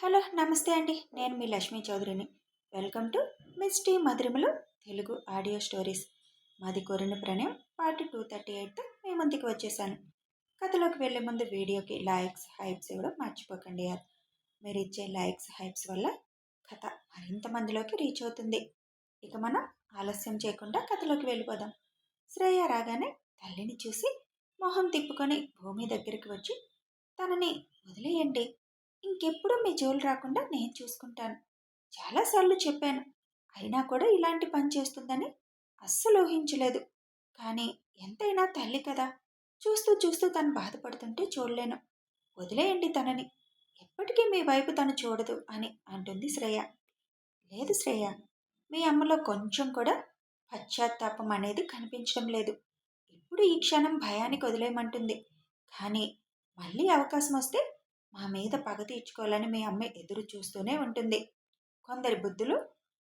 Hello నమస్తే అండి. నేను మీ లక్ష్మీ చౌదరిని. వెల్కమ్ టు మిస్టీ మధురిమలు తెలుగు ఆడియో స్టోరీస్. మాది కోరిన ప్రణయం పార్ట్ 238తో మీ ముందుకు వచ్చేసాను. కథలోకి వెళ్ళే ముందు వీడియోకి లైక్స్ హైప్స్ ఇవ్వడం మర్చిపోకండి యార్. మీరు ఇచ్చే లైక్స్ హైప్స్ వల్ల కథ మరింత మందిలోకి రీచ్ అవుతుంది. ఇక మనం ఆలస్యం చేయకుండా కథలోకి వెళ్ళిపోదాం. శ్రేయ రాగానే తల్లిని చూసి మొహం తిప్పుకొని భూమి దగ్గరికి వచ్చి, తనని వదిలేయండి, ఇంకెప్పుడు మీ జోలు రాకుండా నేను చూసుకుంటాను. చాలాసార్లు చెప్పాను, అయినా కూడా ఇలాంటి పని చేస్తుందని అస్సలు ఊహించలేదు. కానీ ఎంతైనా తల్లి కదా, చూస్తూ చూస్తూ తను బాధపడుతుంటే చూడలేను. వదిలేయండి తనని, ఎప్పటికీ మీ వైపు తను చూడదు అని అంటుంది శ్రేయ. లేదు శ్రేయ, మీ అమ్మలో కొంచెం కూడా పశ్చాత్తాపం అనేది కనిపించడం లేదు. ఇప్పుడు ఈ క్షణం భయానికి వదిలేయమంటుంది. కానీ మళ్ళీ అవకాశం వస్తే మా మీద పగ తీర్చుకోవాలని మీ అమ్మ ఎదురు చూస్తూనే ఉంటుంది. కొందరి బుద్ధులు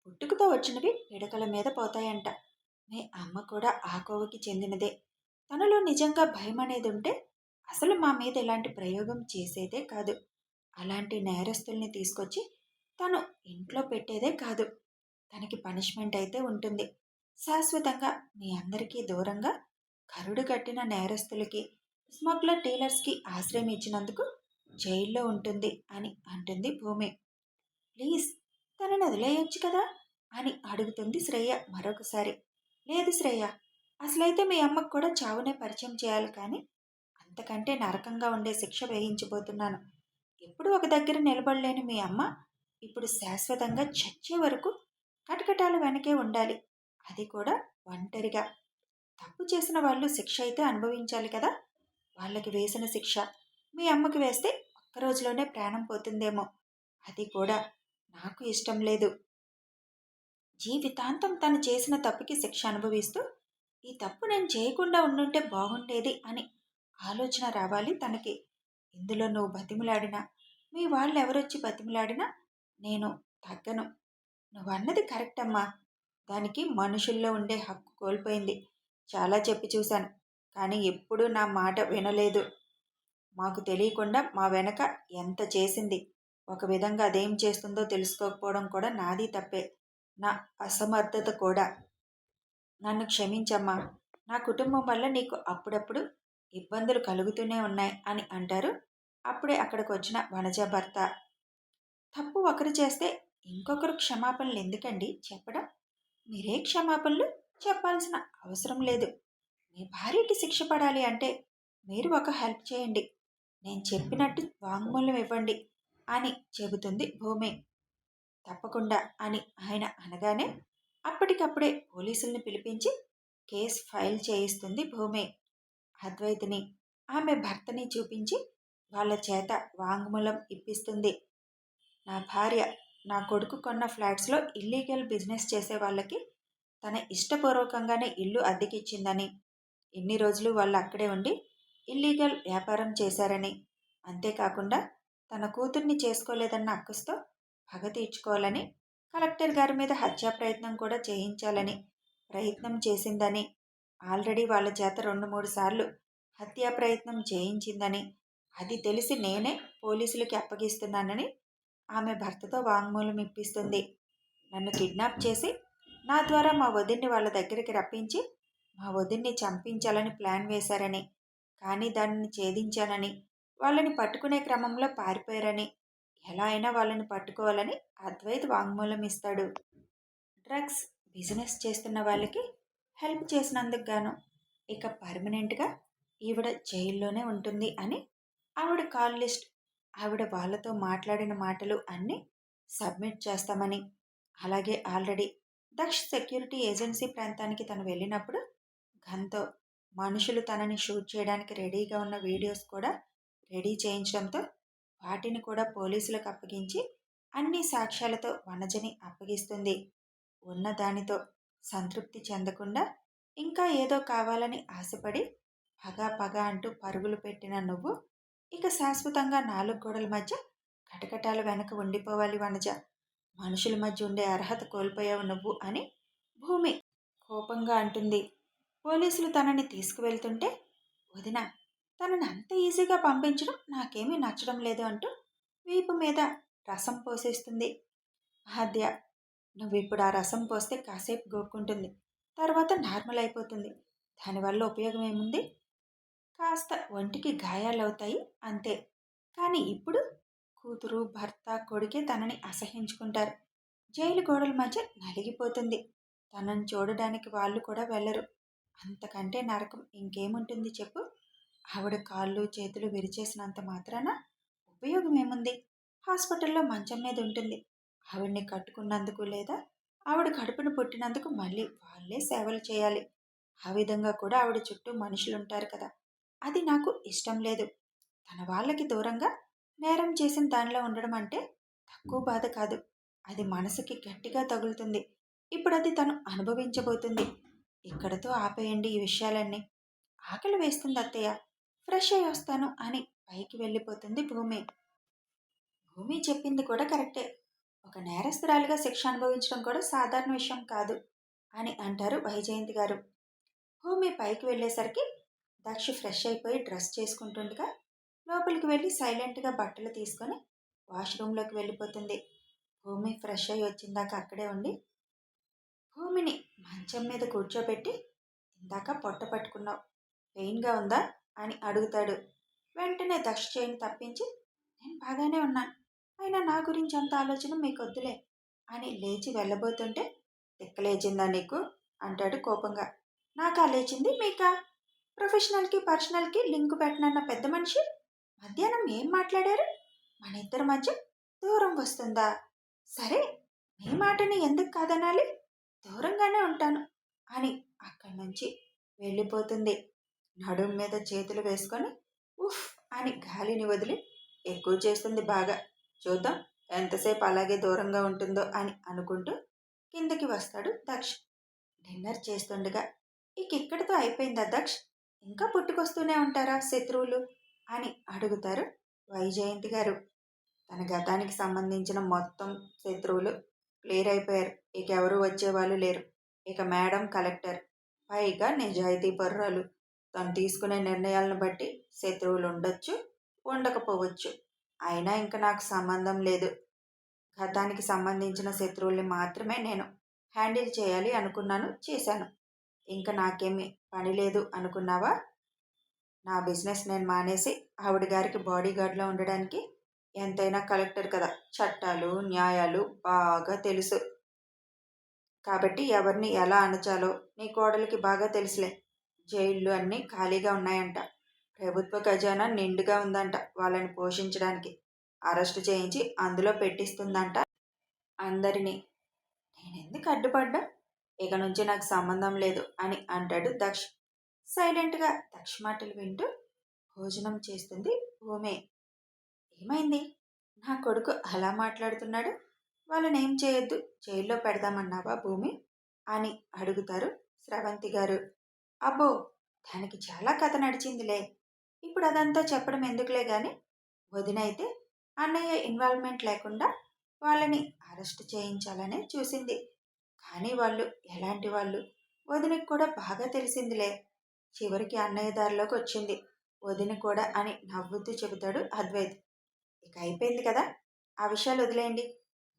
పుట్టుకతో వచ్చినవి పిడకల మీద పోతాయంట. మీ అమ్మ కూడా ఆ కోవకి చెందినదే. తనలో నిజంగా భయం అనేది ఉంటే అసలు మా మీద ఇలాంటి ప్రయోగం చేసేదే కాదు. అలాంటి నేరస్తుల్ని తీసుకొచ్చి తను ఇంట్లో పెట్టేదే కాదు. తనకి పనిష్మెంట్ అయితే ఉంటుంది. శాశ్వతంగా మీ అందరికీ దూరంగా కరుడు కట్టిన నేరస్తులకి, స్మగ్లర్ డీలర్స్కి ఆశ్రయం ఇచ్చినందుకు జైల్లో ఉంటుంది అని అంటుంది భూమి. ప్లీజ్, తనని వదిలేయొచ్చు కదా అని అడుగుతుంది శ్రేయ మరొకసారి. లేదు శ్రేయ, అసలైతే మీ అమ్మకు కూడా చావునే పరిచయం చేయాలి, కానీ అంతకంటే నరకంగా ఉండే శిక్ష వేయించబోతున్నాను. ఎప్పుడు ఒక దగ్గర నిలబడలేని మీ అమ్మ ఇప్పుడు శాశ్వతంగా చచ్చే వరకు కటకటాల వెనకే ఉండాలి. అది కూడా ఒంటరిగా. తప్పు చేసిన వాళ్ళు శిక్ష అయితే అనుభవించాలి కదా. వాళ్ళకి వేసిన శిక్ష మీ అమ్మకి వేస్తే ఒక్క రోజులోనే ప్రాణం పోతుందేమో. అది కూడా నాకు ఇష్టం లేదు. జీవితాంతం తను చేసిన తప్పుకి శిక్ష అనుభవిస్తూ ఈ తప్పు నేను చేయకుండా ఉండుంటే బాగుండేది అని ఆలోచన రావాలి తనకి. ఇందులో నువ్వు బతిమిలాడినా, మీ వాళ్ళు ఎవరొచ్చి బతిమిలాడినా నేను తగ్గను. నువ్వన్నది కరెక్ట్ అమ్మా. దానికి మనుషుల్లో ఉండే హక్కు కోల్పోయింది. చాలా చెప్పి చూశాను, కానీ ఎప్పుడూ నా మాట వినలేదు. మాకు తెలియకుండా మా వెనక ఎంత చేసింది. ఒక విధంగా అదేం చేస్తుందో తెలుసుకోకపోవడం కూడా నాది తప్పే, నా అసమర్థత కూడా. నన్ను క్షమించమ్మా. నా కుటుంబం వల్ల నీకు అప్పుడప్పుడు ఇబ్బందులు కలుగుతూనే ఉన్నాయి అని అంటారు. అప్పుడే అక్కడికి వచ్చిన వనజ భర్త. తప్పు ఒకరు చేస్తే ఇంకొకరు క్షమాపణలు ఎందుకండి చెప్పడం? మీరే క్షమాపణలు చెప్పాల్సిన అవసరం లేదు. మీ భార్యకి శిక్ష పడాలి అంటే మీరు ఒక హెల్ప్ చేయండి. నేను చెప్పినట్టు వాంగ్మూలం ఇవ్వండి అని చెబుతుంది భూమి. తప్పకుండా అని ఆయన అనగానే అప్పటికప్పుడే పోలీసుల్ని పిలిపించి కేసు ఫైల్ చేయిస్తుంది భూమి. అద్వైతిని, ఆమె భర్తని చూపించి వాళ్ళ చేత వాంగ్మూలం ఇప్పిస్తుంది. నా భార్య నా కొడుకు కొన్న ఫ్లాట్స్లో ఇల్లీగల్ బిజినెస్ చేసే వాళ్ళకి తన ఇష్టపూర్వకంగానే ఇల్లు అద్దెకిచ్చిందని, ఎన్ని రోజులు వాళ్ళు అక్కడే ఉండి ఇల్లీగల్ వ్యాపారం చేశారని, అంతేకాకుండా తన కూతుర్ని చేసుకోలేదన్న అక్కస్తో పగ తీర్చుకోవాలని, కలెక్టర్ గారి మీద హత్యా ప్రయత్నం కూడా చేయించాలని ప్రయత్నం చేసిందని, ఆల్రెడీ వాళ్ళ చేత 2-3 సార్లు హత్యా ప్రయత్నం చేయించిందని, అది తెలిసి నేనే పోలీసులకి అప్పగిస్తున్నానని ఆమె భర్తతో వాంగ్మూలం ఇప్పిస్తుంది. నన్ను కిడ్నాప్ చేసి నా ద్వారా మా వదిన్ని వాళ్ళ దగ్గరికి రప్పించి మా వదిన్ని చంపించాలని ప్లాన్ వేశారని, కానీ దానిని ఛేదించానని, వాళ్ళని పట్టుకునే క్రమంలో పారిపోయారని, ఎలా అయినా వాళ్ళని పట్టుకోవాలని అద్వైత్ వాంగ్మూలం ఇస్తాడు. డ్రగ్స్ బిజినెస్ చేస్తున్న వాళ్ళకి హెల్ప్ చేసినందుకు గాను ఇక పర్మనెంట్గా ఈవిడ జైల్లోనే ఉంటుంది అని ఆవిడ కాల్ లిస్ట్, ఆవిడ వాళ్ళతో మాట్లాడిన మాటలు అన్నీ సబ్మిట్ చేస్తామని, అలాగే ఆల్రెడీ దక్ష్ సెక్యూరిటీ ఏజెన్సీ ప్రాంతానికి తను వెళ్ళినప్పుడు గన్తో మనుషులు తనని షూట్ చేయడానికి రెడీగా ఉన్న వీడియోస్ కూడా రెడీ చేయించడంతో వాటిని కూడా పోలీసులకు అప్పగించి అన్ని సాక్ష్యాలతో వనజని అప్పగిస్తుంది. ఉన్న దానితో సంతృప్తి చెందకుండా ఇంకా ఏదో కావాలని ఆశపడి పగ పగ అంటూ పరుగులు పెట్టిన నువ్వు ఇక శాశ్వతంగా 4 గోడల మధ్య కటకటాల వెనక ఉండిపోవాలి వనజ. మనుషుల మధ్య ఉండే అర్హత కోల్పోయావు నువ్వు అని భూమి కోపంగా అంటుంది. పోలీసులు తనని తీసుకువెళ్తుంటే, వదిన, తనని అంత ఈజీగా పంపించడం నాకేమీ నచ్చడం లేదు అంటూ వీపు మీద రసం పోసేస్తుంది. ఆద్య, నువ్విప్పుడు ఆ రసం పోస్తే కాసేపు గోక్కుంటుంది. తర్వాత నార్మల్ అయిపోతుంది. దానివల్ల ఉపయోగం ఏముంది? కాస్త ఒంటికి గాయాలవుతాయి అంతే. కానీ ఇప్పుడు కూతురు, భర్త, కొడుకే తనని అసహ్యించుకుంటారు. జైలు గోడల మధ్య నలిగిపోతుంది. తనని చూడడానికి వాళ్ళు కూడా వెళ్ళరు. అంతకంటే నరకం ఇంకేముంటుంది చెప్పు? ఆవిడ కాళ్ళు చేతులు విరిచేసినంత మాత్రాన ఉపయోగం ఏముంది? హాస్పిటల్లో మంచం మీద ఉంటుంది. ఆవిడ్ని కట్టుకున్నందుకు లేదా ఆవిడ కడుపును పుట్టినందుకు మళ్ళీ వాళ్ళే సేవలు చేయాలి. ఆ విధంగా కూడా ఆవిడ చుట్టూ మనుషులుంటారు కదా. అది నాకు ఇష్టం లేదు. తన వాళ్ళకి దూరంగా నేరం చేసిన దానిలో ఉండడం అంటే తక్కువ బాధ కాదు. అది మనసుకి గట్టిగా తగులుతుంది. ఇప్పుడు అది తను అనుభవించబోతుంది. ఇక్కడతో ఆపేయండి ఈ విషయాలన్నీ. ఆకలి వేస్తుంది అత్తయ్య, ఫ్రెష్ అయి వస్తాను అని పైకి వెళ్ళిపోతుంది భూమి. భూమి చెప్పింది కూడా కరెక్టే. ఒక నేరస్తురాలిగా శిక్ష అనుభవించడం కూడా సాధారణ విషయం కాదు అని అంటారు వైజయంతి గారు. భూమి పైకి వెళ్ళేసరికి దక్ష ఫ్రెష్ అయిపోయి డ్రెస్ చేసుకుంటుండగా లోపలికి వెళ్ళి సైలెంట్గా బట్టలు తీసుకొని వాష్రూమ్లోకి వెళ్ళిపోతుంది. భూమి ఫ్రెష్ అయి వచ్చిందాక అక్కడే ఉండి భూమిని మంచం మీద కూర్చోబెట్టి, ఇందాక పొట్ట పట్టుకున్నావు, పెయిన్గా ఉందా అని అడుగుతాడు. వెంటనే దక్ష చేయిని తప్పించి, నేను బాగానే ఉన్నాను, అయినా నా గురించి అంత ఆలోచన మీకు వద్దులే అని లేచి వెళ్ళబోతుంటే, తిక్కలేచిందా నీకు అంటాడు కోపంగా. నాకా లేచింది మీకా? ప్రొఫెషనల్కి పర్సనల్కి లింకు పెట్టనన్న పెద్ద మనిషి మధ్యాహ్నం ఏం మాట్లాడారు? మన ఇద్దరి మధ్య దూరం వస్తుందా? సరే, మీ మాటని ఎందుకు కాదనాలి? దూరంగానే ఉంటాను అని అక్కడి నుంచి వెళ్ళిపోతుంది. నడుం మీద చేతులు వేసుకొని ఉఫ్ అని గాలిని వదిలి ఎక్కువ చేస్తుంది బాగా. చూద్దాం ఎంతసేపు అలాగే దూరంగా ఉంటుందో అని అనుకుంటూ కిందకి వస్తాడు దక్ష్. డిన్నర్ చేస్తుండగా ఇక ఇక్కడితో అయిపోయిందా దక్ష్? ఇంకా పుట్టుకొస్తూనే ఉంటారా శత్రువులు అని అడుగుతారు వైజయంతి గారు. తన గతానికి సంబంధించిన మొత్తం శత్రువులు క్లియర్ అయిపోయారు. ఇక ఎవరు వచ్చేవాళ్ళు లేరు. ఇక మేడం కలెక్టర్, పైగా నిజాయితీ పర్రాలు. తను తీసుకునే నిర్ణయాలను బట్టి శత్రువులు ఉండొచ్చు, ఉండకపోవచ్చు. అయినా ఇంక నాకు సంబంధం లేదు. గతానికి సంబంధించిన శత్రువుల్ని మాత్రమే నేను హ్యాండిల్ చేయాలి అనుకున్నాను, చేశాను. ఇంకా నాకేమీ పని లేదు అనుకున్నావా? నా బిజినెస్ నేను మానేసి ఆవిడ గారికి బాడీ గార్డ్లో ఉండడానికి? ఎంతైనా కలెక్టర్ కదా, చట్టాలు న్యాయాలు బాగా తెలుసు. కాబట్టి ఎవరిని ఎలా అణచాలో నీ కోడలికి బాగా తెలుసులే. జైళ్ళు అన్నీ ఖాళీగా ఉన్నాయంట. ప్రభుత్వ ఖజానా నిండుగా ఉందంట వాళ్ళని పోషించడానికి. అరెస్టు చేయించి అందులో పెట్టిస్తుందంట అందరినీ. నేనెందుకు అడ్డుపడ్డా? ఇక నుంచి నాకు సంబంధం లేదు అని అంటాడు దక్ష్. సైలెంట్గా దక్ష్ మాటలు వింటూ భోజనం చేస్తుంది భూమి. ఏమైంది? నా కొడుకు అలా మాట్లాడుతున్నాడు. వాళ్ళని ఏం చేయొద్దు, జైల్లో పెడదామన్నావా భూమి అని అడుగుతారు స్రవంతి గారు. అబ్బో, దానికి చాలా కథ నడిచిందిలే. ఇప్పుడు అదంతా చెప్పడం ఎందుకులే గాని, వదినైతే అన్నయ్య ఇన్వాల్వ్మెంట్ లేకుండా వాళ్ళని అరెస్ట్ చేయించాలనే చూసింది. కానీ వాళ్ళు ఎలాంటి వాళ్ళు వదినకి కూడా బాగా తెలిసిందిలే. చివరికి అన్నయ్య దారిలోకి వచ్చింది వదిన కూడా అని నవ్వుతూ చెబుతాడు అద్వైత్. ఇక అయిపోయింది కదా, ఆ విషయాలు వదిలేయండి.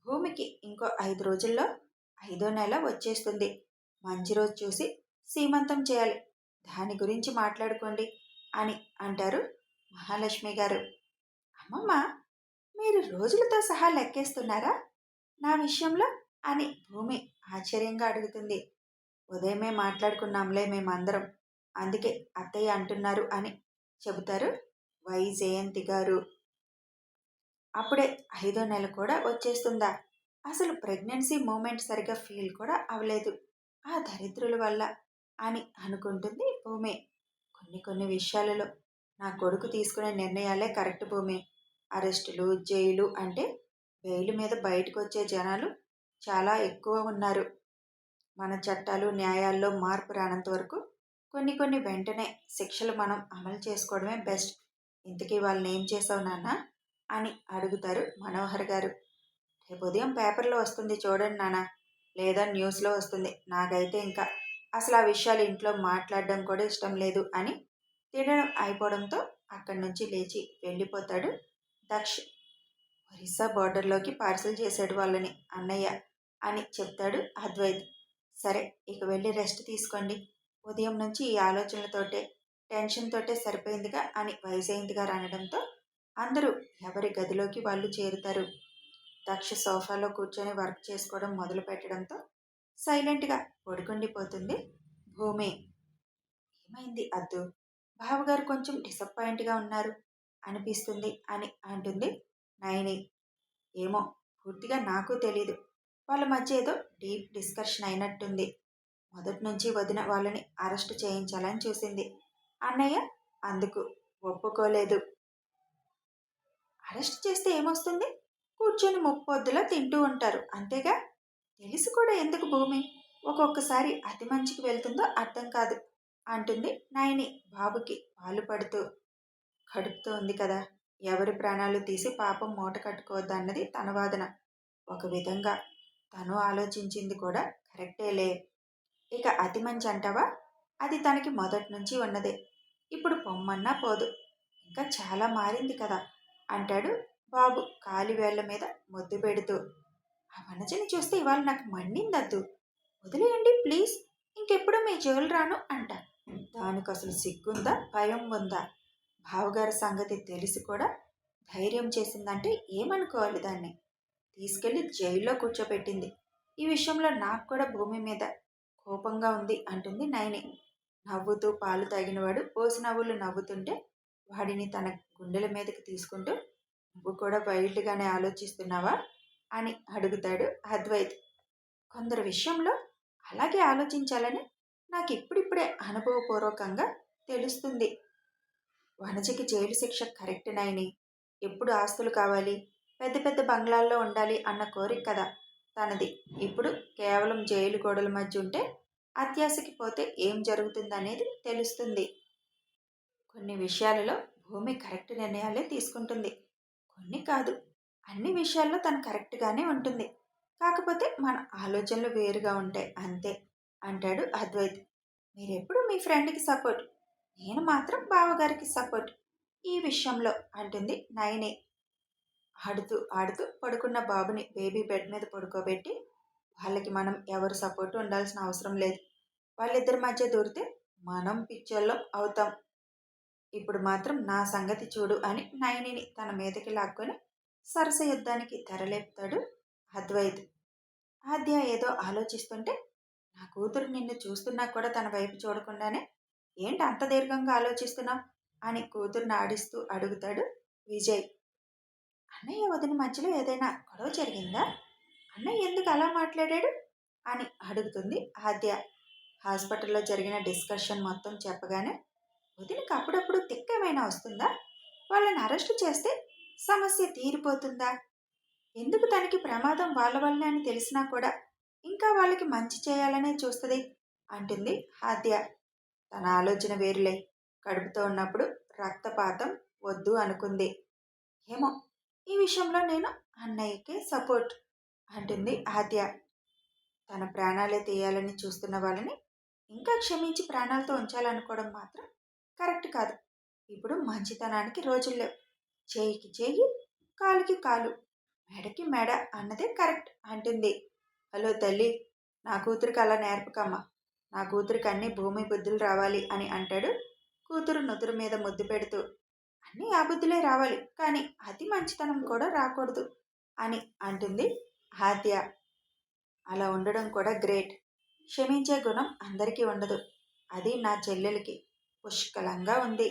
భూమికి ఇంకో 5 రోజుల్లో 5వ నెల వచ్చేస్తుంది. మంచి రోజు చూసి సీమంతం చేయాలి. దాని గురించి మాట్లాడుకోండి అని అంటారు మహాలక్ష్మి గారు. అమ్మమ్మ, మీరు రోజులతో సహా లెక్కేస్తున్నారా నా విషయంలో అని భూమి ఆశ్చర్యంగా అడుగుతుంది. ఉదయమే మాట్లాడుకున్నాంలే మేమందరం, అందుకే అత్తయ్య అంటున్నారు అని చెబుతారు వైజయంతి గారు. అప్పుడే 5వ నెల కూడా వచ్చేస్తుందా? అసలు ప్రెగ్నెన్సీ మూమెంట్ సరిగ్గా ఫీల్ కూడా అవ్వలేదు ఆ దరిద్రుల వల్ల అని అనుకుంటుంది భూమి. కొన్ని విషయాలలో నా కొడుకు తీసుకునే నిర్ణయాలే కరెక్ట్ భూమి. అరెస్టులు, జైలు అంటే బెయిల్ మీద బయటకు వచ్చే జనాలు చాలా ఎక్కువ ఉన్నారు. మన చట్టాలు న్యాయాల్లో మార్పు రానంత వరకు కొన్ని వెంటనే శిక్షలు మనం అమలు చేసుకోవడమే బెస్ట్. ఇంతకీ వాళ్ళని ఏం చేసావు నాన్న అని అడుగుతారు మనోహర్ గారు. రేపు ఉదయం పేపర్లో వస్తుంది చూడండి నాన్న, లేదా న్యూస్లో వస్తుంది. నాకైతే ఇంకా అసలు ఆ విషయాలు ఇంట్లో మాట్లాడడం కూడా ఇష్టం లేదు అని తినడం అయిపోవడంతో అక్కడి నుంచి లేచి వెళ్ళిపోతాడు దక్ష్. ఒరిస్సా బార్డర్లోకి పార్సిల్ చేశాడు వాళ్ళని అన్నయ్య అని చెప్తాడు అద్వైత్. సరే, ఇక వెళ్ళి రెస్ట్ తీసుకోండి. ఉదయం నుంచి ఈ ఆలోచనలతోటే టెన్షన్ తోటే సరిపోయిందిగా అని వైజయంతి గారు అనడంతో అందరూ ఎవరి గదిలోకి వాళ్ళు చేరుతారు. దక్ష సోఫాలో కూర్చొని వర్క్ చేసుకోవడం మొదలు పెట్టడంతో సైలెంట్గా పడుకుండిపోతుంది భూమి. ఏమైంది అద్దు, బావగారు కొంచెం డిసప్పాయింట్గా ఉన్నారు అనిపిస్తుంది అని అంటుంది నైని. ఏమో, పూర్తిగా నాకు తెలీదు. వాళ్ళ మధ్య ఏదో డీప్ డిస్కషన్ అయినట్టుంది. మొదటి నుంచి వదిన వాళ్ళని అరెస్ట్ చేయించాలని చూసింది. అన్నయ్య అందుకు ఒప్పుకోలేదు. అరెస్ట్ చేస్తే ఏమొస్తుంది? కూర్చొని ముప్పొద్దులా తింటూ ఉంటారు అంతేగా. తెలిసి కూడా ఎందుకు భూమి ఒక్కొక్కసారి అతి మంచికి వెళ్తుందో అర్థం కాదు అంటుంది నయని బాబుకి పాలు పడుతూ. కడుపుతో ఉంది కదా, ఎవరి ప్రాణాలు తీసి పాపం మూట కట్టుకోవద్దన్నది తన వాదన. ఒక విధంగా తను ఆలోచించింది కూడా కరెక్టేలే. ఇక అతి మంచి అంటావా, అది తనకి మొదటి నుంచి ఉన్నదే. ఇప్పుడు పొమ్మన్నా పోదు. ఇంకా చాలా మారింది కదా అంటాడు బాబు కాలి వేళ్ల మీద ముద్దు పెడుతూ. ఆ వనజని చూస్తే ఇవాళ నాకు మండిందద్దు. వదిలేయండి ప్లీజ్, ఇంకెప్పుడు మీ జోలు రాను అంట. దానికి అసలు సిగ్గుందా భయం ఉందా? బావగారి సంగతి తెలిసి కూడా ధైర్యం చేసిందంటే ఏమనుకోవాలి దాన్ని? తీసుకెళ్లి జైల్లో కూర్చోబెట్టింది. ఈ విషయంలో నాకు కూడా భూమి మీద కోపంగా ఉంది అంటుంది నయని. నవ్వుతూ పాలు తాగినవాడు పోసి నవ్వులు నవ్వుతుంటే వాడిని తన గుండెల మీదకి తీసుకుంటూ, నువ్వు కూడా వైల్డ్గానే ఆలోచిస్తున్నావా అని అడుగుతాడు అద్వైత్. కొందరు విషయంలో అలాగే ఆలోచించాలని నాకు ఇప్పుడిప్పుడే అనుభవపూర్వకంగా తెలుస్తుంది. వనజకి జైలు శిక్ష కరెక్ట్ నైని. ఎప్పుడు ఆస్తులు కావాలి, పెద్ద పెద్ద బంగ్లాల్లో ఉండాలి అన్న కోరిక కదా తనది. ఇప్పుడు కేవలం జైలు గోడల మధ్య ఉంటే అత్యాశకి పోతే ఏం జరుగుతుందనేది తెలుస్తుంది. కొన్ని విషయాలలో భూమి కరెక్ట్ నిర్ణయాలే తీసుకుంటుంది. కొన్ని కాదు, అన్ని విషయాల్లో తను కరెక్ట్గానే ఉంటుంది. కాకపోతే మన ఆలోచనలు వేరుగా ఉంటాయి అంతే అంటాడు అద్వైత్. మీరెప్పుడు మీ ఫ్రెండ్కి సపోర్ట్, నేను మాత్రం బావగారికి సపోర్ట్ ఈ విషయంలో అంటుంది నయని. ఆడుతూ ఆడుతూ పడుకున్న బాబుని బేబీ బెడ్ మీద పడుకోబెట్టి, వాళ్ళకి మనం ఎవరు సపోర్టు ఉండాల్సిన అవసరం లేదు. వాళ్ళిద్దరి మధ్య దూరితే మనం పిచ్చోళ్ళం అవుతాం. ఇప్పుడు మాత్రం నా సంగతి చూడు అని నయనిని తన మీదకి లాక్కొని సరస యుద్ధానికి తెరలేపుతాడు అద్వైత్. ఆద్య ఏదో ఆలోచిస్తుంటే, నా కూతురు నిన్ను చూస్తున్నా కూడా తన వైపు చూడకుండానే ఏంటి అంత దీర్ఘంగా ఆలోచిస్తున్నావు అని కూతురుని ఆడిస్తూ అడుగుతాడు విజయ్. అన్నయ్య వదిన మధ్యలో ఏదైనా గొడవ జరిగిందా? అన్నయ్య ఎందుకు అలా మాట్లాడాడు అని అడుగుతుంది ఆద్య. హాస్పిటల్లో జరిగిన డిస్కషన్ మొత్తం చెప్పగానే, వదినకి అప్పుడప్పుడు తిక్కేమైనా వస్తుందా? వాళ్ళని అరెస్ట్ చేస్తే సమస్య తీరిపోతుందా? ఎందుకు తనకి ప్రమాదం వాళ్ళ వల్లనే అని తెలిసినా కూడా ఇంకా వాళ్ళకి మంచి చేయాలనే చూస్తుంది అంటుంది ఆద్య. తన ఆలోచన వేరులే. కడుపుతో ఉన్నప్పుడు రక్తపాతం వద్దు అనుకుంది. ఏమో, ఈ విషయంలో నేను అన్నయ్యకే సపోర్ట్ అంటుంది ఆద్య. తన ప్రాణాలే తీయాలని చూస్తున్న వాళ్ళని ఇంకా క్షమించి ప్రాణాలతో ఉంచాలనుకోవడం మాత్రం కరెక్ట్ కాదు. ఇప్పుడు మంచితనానికి రోజుల్లో చేయికి చేయి, కాలుకి కాలు, మెడకి మెడ అన్నదే కరెక్ట్ అంటుంది. హలో తల్లి, నా కూతురికి అలా నేర్పకమ్మా. నా కూతురికి అన్ని భూమి బుద్ధులు రావాలి అని అంటాడు కూతురు నుదురు మీద ముద్దు పెడుతూ. అన్నీ ఆ బుద్ధులే రావాలి, కానీ అతి మంచితనం కూడా రాకూడదు అని అంటుంది ఆద్య. అలా ఉండడం కూడా గ్రేట్. క్షమించే గుణం అందరికీ ఉండదు. అది నా చెల్లెలకి పుష్కలంగా ఉంది.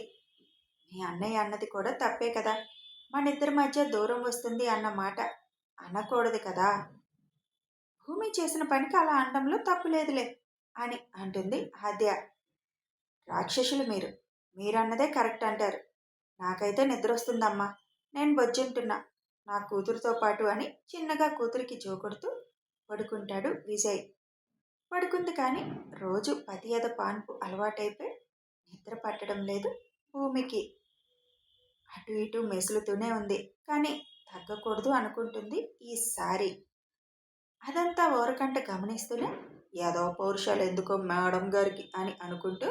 మీ అన్నయ్య అన్నది కూడా తప్పే కదా. మన ఇద్దరి మధ్య దూరం వస్తుంది అన్న మాట అనకూడదు కదా. భూమి చేసిన పనికి అలా అనడంలో తప్పు లేదులే అని అంటుంది ఆద్య. రాక్షసులు మీరు, మీరన్నదే కరెక్ట్ అంటారు. నాకైతే నిద్ర వస్తుందమ్మా, నేను బొజ్జుంటున్నా నా కూతురుతో పాటు అని చిన్నగా కూతురికి జోకొడుతూ పడుకుంటాడు విజయ్. పడుకుంది కానీ రోజు పతియద పాన్పు అలవాటైపోయి నిద్ర పట్టడం లేదు భూమికి. అటు ఇటు మెసులుతూనే ఉంది, కానీ తగ్గకూడదు అనుకుంటుంది ఈసారి. అదంతా ఓరకంట గమనిస్తూనే, ఏదో పౌరుషాలు ఎందుకో మేడం గారికి అని అనుకుంటూ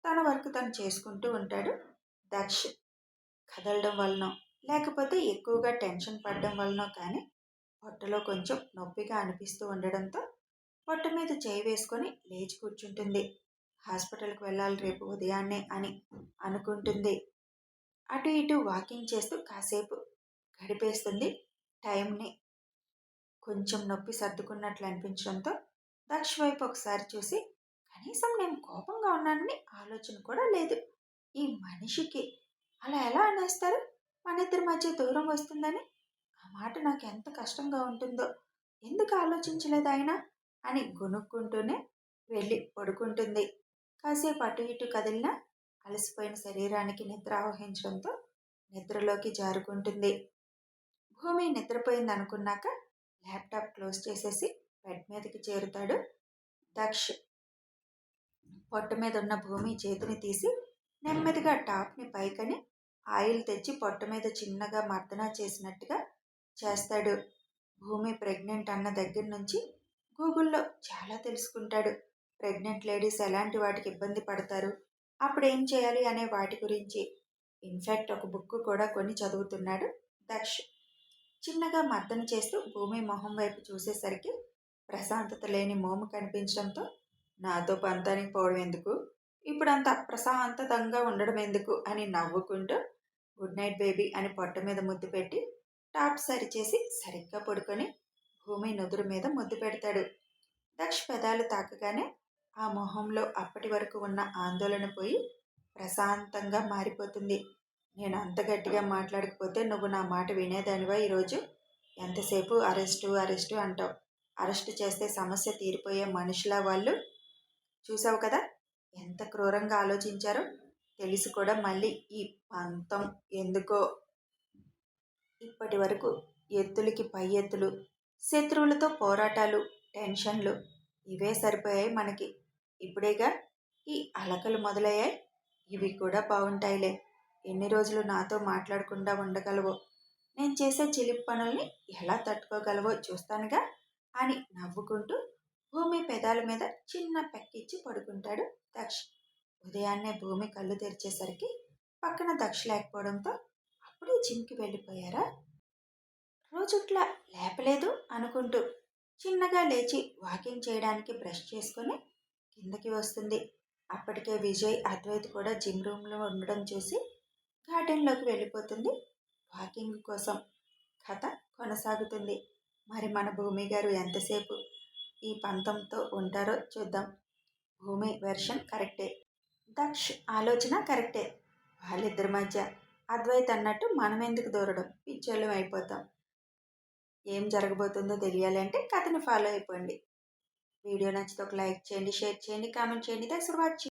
తన వర్క్ తను చేసుకుంటూ ఉంటాడు దక్ష్. కదలడం వలన లేకపోతే ఎక్కువగా టెన్షన్ పడడం వలనో కానీ పొట్టలో కొంచెం నొప్పిగా అనిపిస్తూ ఉండడంతో పొట్ట మీద చేయి వేసుకొని లేచి కూర్చుంటుంది. హాస్పిటల్కి వెళ్ళాలి రేపు ఉదయాన్నే అని అనుకుంటుంది. అటు ఇటు వాకింగ్ చేస్తూ కాసేపు గడిపేస్తుంది. టైంని కొంచెం నొప్పి సర్దుకున్నట్లు అనిపించడంతో దక్ష్ వైపు ఒకసారి చూసి కనీసం నేను కోపంగా ఉన్నానని ఆలోచన కూడా లేదు. ఈ మనిషికి అలా ఎలా అనేస్తారు? మన ఇద్దరి మధ్య దూరం వస్తుందని. ఆ మాట నాకు ఎంత కష్టంగా ఉంటుందో ఎందుకు ఆలోచించలేదు ఆయన అని గొనుక్కుంటూనే వెళ్ళి పడుకుంటుంది. కాసేపు అటు ఇటు కదిలినా అలసిపోయిన శరీరానికి నిద్ర ఆవహించడంతో నిద్రలోకి జారుకుంటుంది. భూమి నిద్రపోయింది అనుకున్నాక ల్యాప్టాప్ క్లోజ్ చేసేసి బెడ్ మీదకి చేరుతాడు దక్ష్. పొట్ట మీద ఉన్న భూమి చేతిని తీసి నెమ్మదిగా టాప్ని పైకని ఆయిల్ తెచ్చి పొట్ట మీద చిన్నగా మర్దన చేసినట్టుగా చేస్తాడు. భూమి ప్రెగ్నెంట్ అన్న దగ్గర నుంచి గూగుల్లో చాలా తెలుసుకుంటాడు. ప్రెగ్నెంట్ లేడీస్ ఎలాంటి వాటికి ఇబ్బంది పడతారు, అప్పుడు ఏం చేయాలి అనే వాటి గురించి. ఇన్ఫ్యాక్ట్ ఒక బుక్ కూడా కొని చదువుతున్నాడు దక్ష్. చిన్నగా మర్దన చేస్తూ భూమి మొహం వైపు చూసేసరికి ప్రశాంతత లేని మోము కనిపించడంతో నాతో పంతానికి పోవడం ఎందుకు, ఇప్పుడు అంత అప్రశాంతతంగా ఉండడం ఎందుకు అని నవ్వుకుంటూ గుడ్ నైట్ బేబీ అని పొట్ట మీద ముద్దు పెట్టి టాప్ సరిచేసి సరిగ్గా పడుకొని భూమి నుదురు మీద ముద్దు పెడతాడు. దక్ష్ పెదాలు తాకగానే ఆ మొహంలో అప్పటి వరకు ఉన్న ఆందోళన పోయి ప్రశాంతంగా మారిపోతుంది. నేను అంత గట్టిగా మాట్లాడకపోతే నువ్వు నా మాట వినేదానివా ఈరోజు? ఎంతసేపు అరెస్టు అరెస్టు అంటావు. అరెస్టు చేస్తే సమస్య తీరిపోయే మనుషులా వాళ్ళు? చూసావు కదా ఎంత క్రూరంగా ఆలోచించారో. తెలిసి కూడా మళ్ళీ ఈ పంతం ఎందుకో. ఇప్పటి వరకు ఎత్తులకి పై ఎత్తులు, శత్రువులతో పోరాటాలు, టెన్షన్లు ఇవే సరిపోయాయి మనకి. ఇప్పుడేగా ఈ అలకలు మొదలయ్యాయి. ఇవి కూడా బాగుంటాయిలే. ఎన్ని రోజులు నాతో మాట్లాడకుండా ఉండగలవో, నేను చేసే చిలిపి పనుల్ని ఎలా తట్టుకోగలవో చూస్తానుగా అని నవ్వుకుంటూ భూమి పెదాల మీద చిన్న పెక్కిచ్చి పడుకుంటాడు దక్ష్. ఉదయాన్నే భూమి కళ్ళు తెరిచేసరికి పక్కన దక్ష్ లేకపోవడంతో అప్పుడే జిమ్కి వెళ్ళిపోయారా, రోజుట్లా లేపలేదు అనుకుంటూ చిన్నగా లేచి వాకింగ్ చేయడానికి బ్రష్ చేసుకొని కిందకి వస్తుంది. అప్పటికే విజయ్, అద్వైత్ కూడా జిమ్ రూమ్లో ఉండడం చూసి గార్డెన్లోకి వెళ్ళిపోతుంది వాకింగ్ కోసం. కథ కొనసాగుతుంది. మరి మన భూమి గారు ఎంతసేపు ఈ పంతంతో ఉంటారో చూద్దాం. భూమి వెర్షన్ కరెక్టే, దక్ష్ ఆలోచన కరెక్టే. వాళ్ళిద్దరి మధ్య అద్వైత్ అన్నట్టు మనం ఎందుకు దూరడం, పిచ్చోళ్ళం అయిపోతాం. ఏం జరగబోతుందో తెలియాలి అంటే కథని ఫాలో అయిపోండి. వీడియో నచ్చితే ఒక లైక్ చేయండి, షేర్ చేయండి, కామెంట్ చేయండి. Thanks for watching.